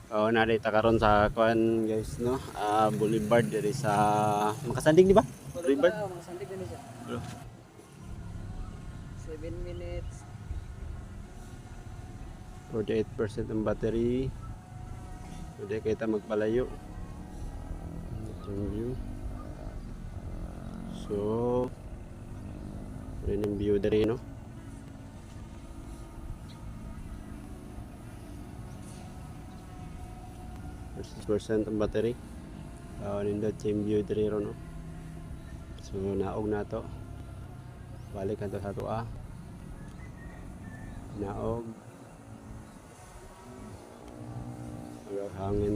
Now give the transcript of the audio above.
Oh, narita karon sa kuan guys no. Boulevard diri sa Makasandig di ba? Boulevard. Mga sandig din siya. Bro. 7 minutes. 48% ang battery. Pwede kita magpalayo. Yung view. So, rin yung view diri no. Percent ang battery. Nindot yung view diri ro no. So naog na to. Balik kanto sa tuwa. Naog. Hangin